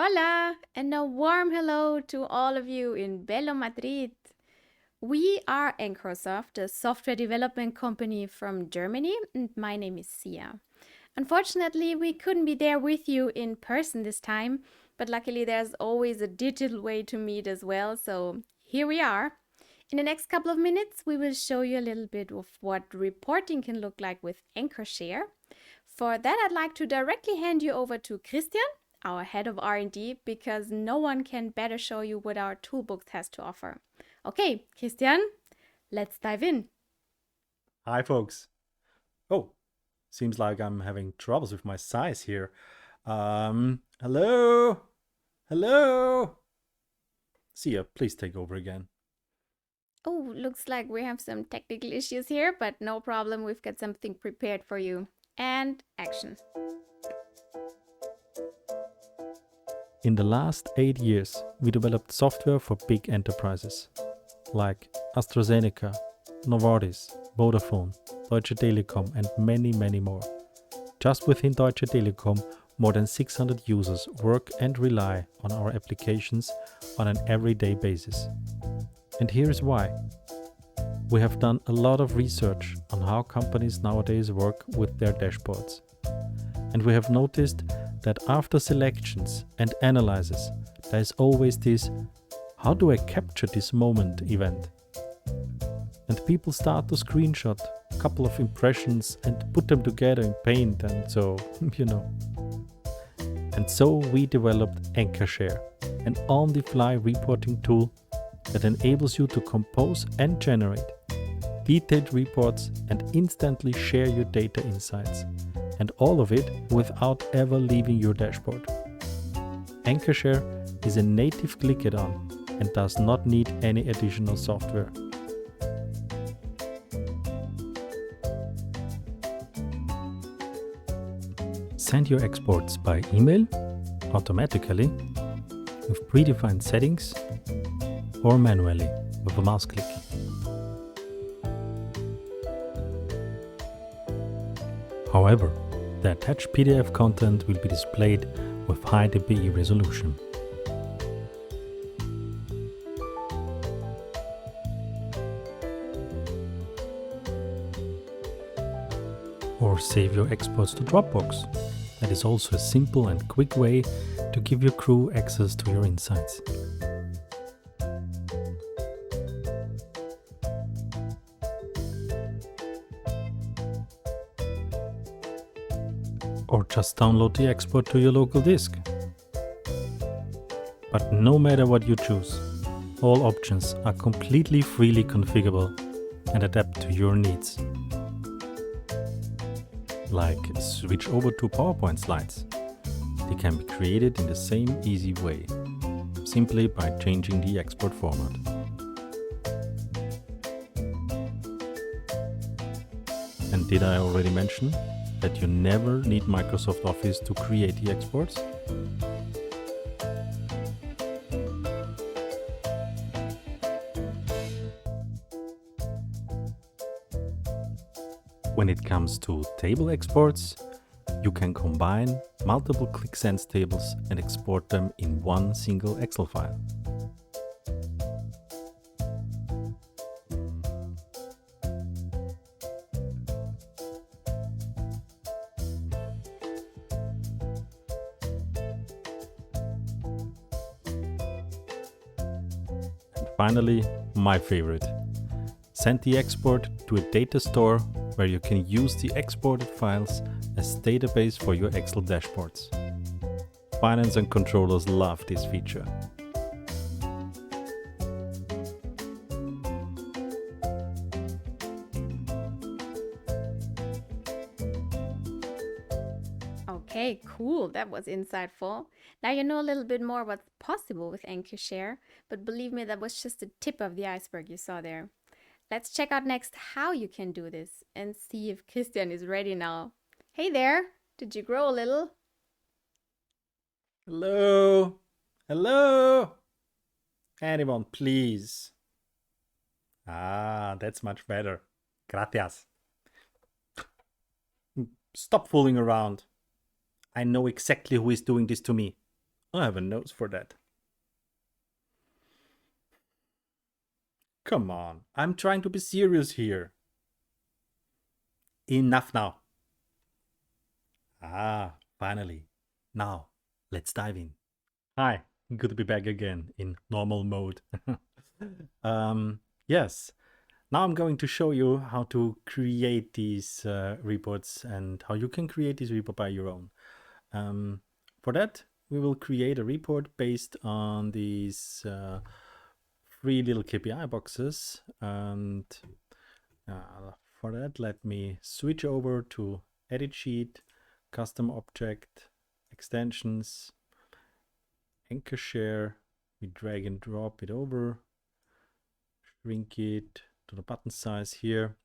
Hola, and a warm hello to all of you in Bello Madrid. We are ancoreSoft, a software development company from Germany, and my name is Sia. Unfortunately, we couldn't be there with you in person this time, but luckily there's always a digital way to meet as well, so here we are. In the next couple of minutes, we will show you a little bit of what reporting can look like with ancoreShare. For that, I'd like to directly hand you over to Christian, our head of R&D, because no one can better show you what our toolbox has to offer. Okay, Christian, let's dive in. Hi, folks. Oh, seems like I'm having troubles with my size here. Hello? Hello? Sia, please take over again. Oh, looks like we have some technical issues here, but no problem. We've got something prepared for you. And action. In the last 8 years, we developed software for big enterprises like AstraZeneca, Novartis, Vodafone, Deutsche Telekom, and many, many more. Just within Deutsche Telekom, more than 600 users work and rely on our applications on an everyday basis. And here is why. We have done a lot of research on how companies nowadays work with their dashboards. And we have noticed that after selections and analysis, there is always this "how do I capture this moment" event. And people start to screenshot a couple of impressions and put them together in Paint, and so, And so we developed ancoreShare, an on-the-fly reporting tool that enables you to compose and generate detailed reports and instantly share your data insights, and all of it without ever leaving your dashboard. ancoreShare is a native Qlik add-on and does not need any additional software. Send your exports by email, automatically, with predefined settings, or manually with a mouse click. However, the attached PDF content will be displayed with high dpi resolution. Or save your exports to Dropbox. That is also a simple and quick way to give your crew access to your insights. Or just download the export to your local disk. But no matter what you choose, all options are completely freely configurable and adapt to your needs. Like switch over to PowerPoint slides. They can be created in the same easy way, simply by changing the export format. And did I already mention that you never need Microsoft Office to create the exports? When it comes to table exports, you can combine multiple Qlik Sense tables and export them in one single Excel file. And finally, my favorite. Send the export to a data store where you can use the exported files as database for your Excel dashboards. Finance and controllers love this feature. Okay, cool. That was insightful. Now you know a little bit more what's possible with ancoreShare, but believe me, that was just the tip of the iceberg you saw there. Let's check out next how you can do this and see if Christian is ready now. Hey there, did you grow a little? Hello? Hello? Anyone, please? Ah, that's much better. Gracias. Stop fooling around. I know exactly who is doing this to me. I have a nose for that. Come on, I'm trying to be serious here. Enough now. Finally. Now, let's dive in. Hi, good to be back again in normal mode. Yes, now I'm going to show you how to create these reports and how you can create this report by your own. For that, we will create a report based on these three little KPI boxes. And for that, let me switch over to Edit Sheet, Custom Object, Extensions, ancoreShare. We drag and drop it over, shrink it to the button size here.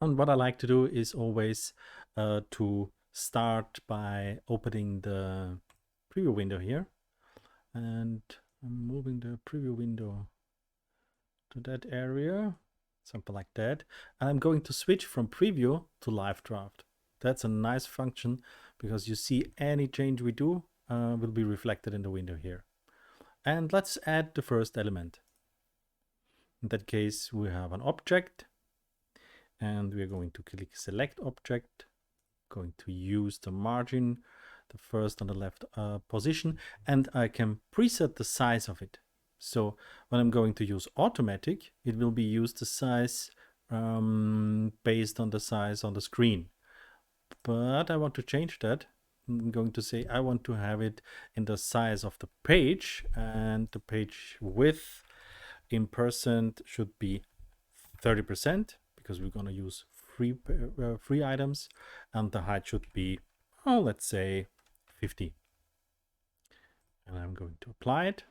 And what I like to do is always to start by opening the preview window here. And I'm moving the preview window to that area, something like that. And I'm going to switch from preview to live draft. That's a nice function because you see any change we do will be reflected in the window here. And let's add the first element. In that case, we have an object and we're going to click select object, going to use the margin, the first on the left position, and I can preset the size of it. So when I'm going to use automatic, it will be used the size based on the size on the screen. But I want to change that. I'm going to say I want to have it in the size of the page, and the page width in percent should be 30% because we're going to use free items, and the height should be, oh, let's say 50. And I'm going to apply it.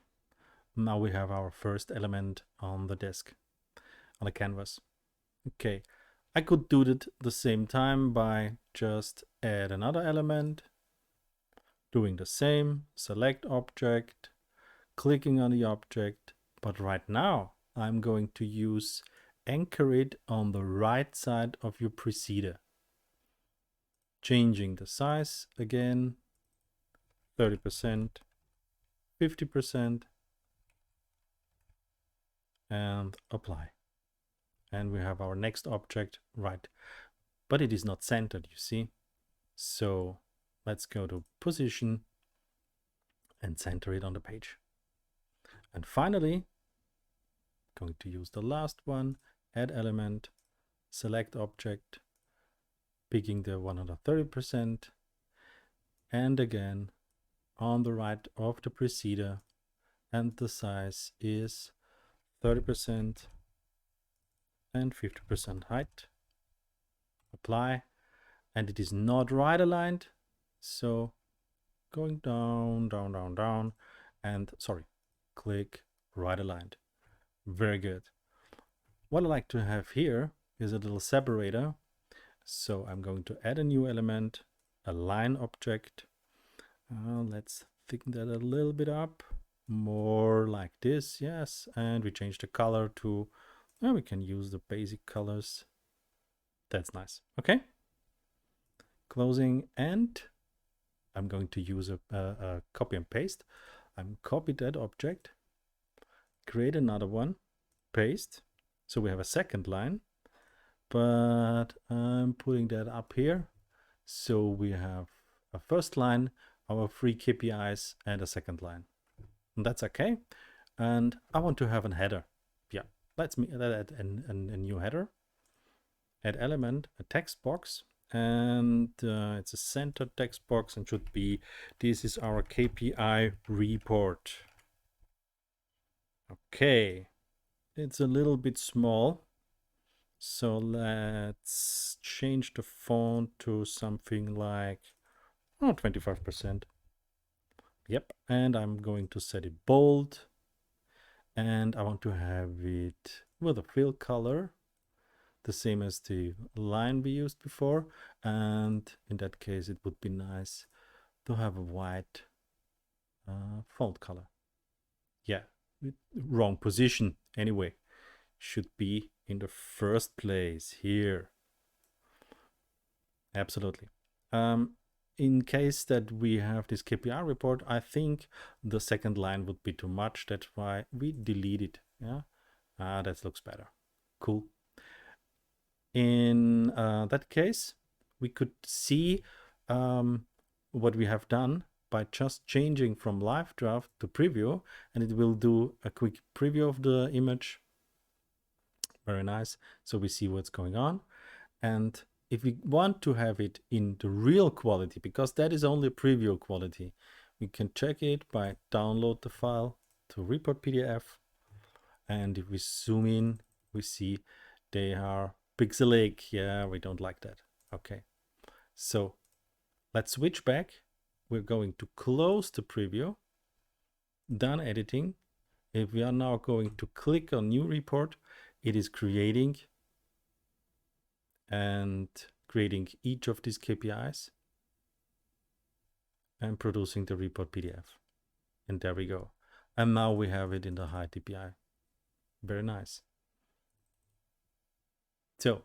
Now we have our first element on the desk, on the canvas. Okay, I could do it the same time by just add another element, doing the same, select object, clicking on the object, but right now I'm going to use anchor it on the right side of your preceder. Changing the size again, 30%, 50%, and apply. And we have our next object right, but it is not centered, you see. So let's go to position and center it on the page. And finally, going to use the last one, add element, select object, picking the 130%, and again on the right of the preceder, and the size is 30% and 50% height. Apply, and it is not right aligned, so going down, down, down, down, and click right aligned. Very good. What I like to have here is a little separator. So I'm going to add a new element, a line object. Let's thicken that a little bit up, more like this, yes. And we change the color to, we can use the basic colors. That's nice. Okay. Closing, and I'm going to use a copy and paste. I'm copy that object, create another one, paste. So we have a second line, but I'm putting that up here. So we have a first line, our three KPIs, and a second line. And that's okay. And I want to have a header. Yeah, let's add a new header. Add element, a text box, and it's a centered text box and should be, this is our KPI report. Okay, it's a little bit small, so let's change the font to something like 25%. Yep, and I'm going to set it bold, and I want to have it with a fill color, the same as the line we used before, and in that case it would be nice to have a white font color. Yeah, wrong position anyway, should be in the first place here. Absolutely. in case that we have this KPI report, I think the second line would be too much. That's why we delete it. Yeah, that looks better. Cool. In that case, we could see what we have done by just changing from live draft to preview, and it will do a quick preview of the image. Very nice. So we see what's going on. And if we want to have it in the real quality, because that is only preview quality, we can check it by download the file to report PDF. And if we zoom in, we see they are pixelated. Yeah, we don't like that. Okay. So let's switch back. We're going to close the preview, done editing. If we are now going to click on new report, it is creating each of these KPIs and producing the report PDF. And there we go. And now we have it in the high DPI. Very nice. So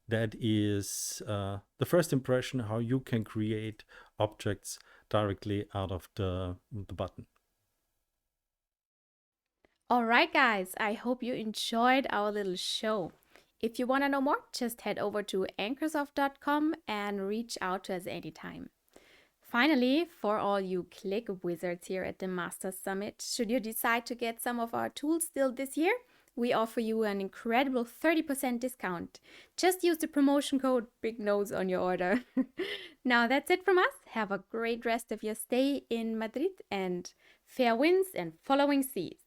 that is the first impression how you can create objects directly out of the button. All right, guys, I hope you enjoyed our little show. If you want to know more, just head over to ancoreSoft.com and reach out to us anytime. Finally, for all you Qlik wizards here at the Masters Summit, should you decide to get some of our tools still this year, we offer you an incredible 30% discount. Just use the promotion code BIGNOSE on your order. Now that's it from us. Have a great rest of your stay in Madrid and fair winds and following seas.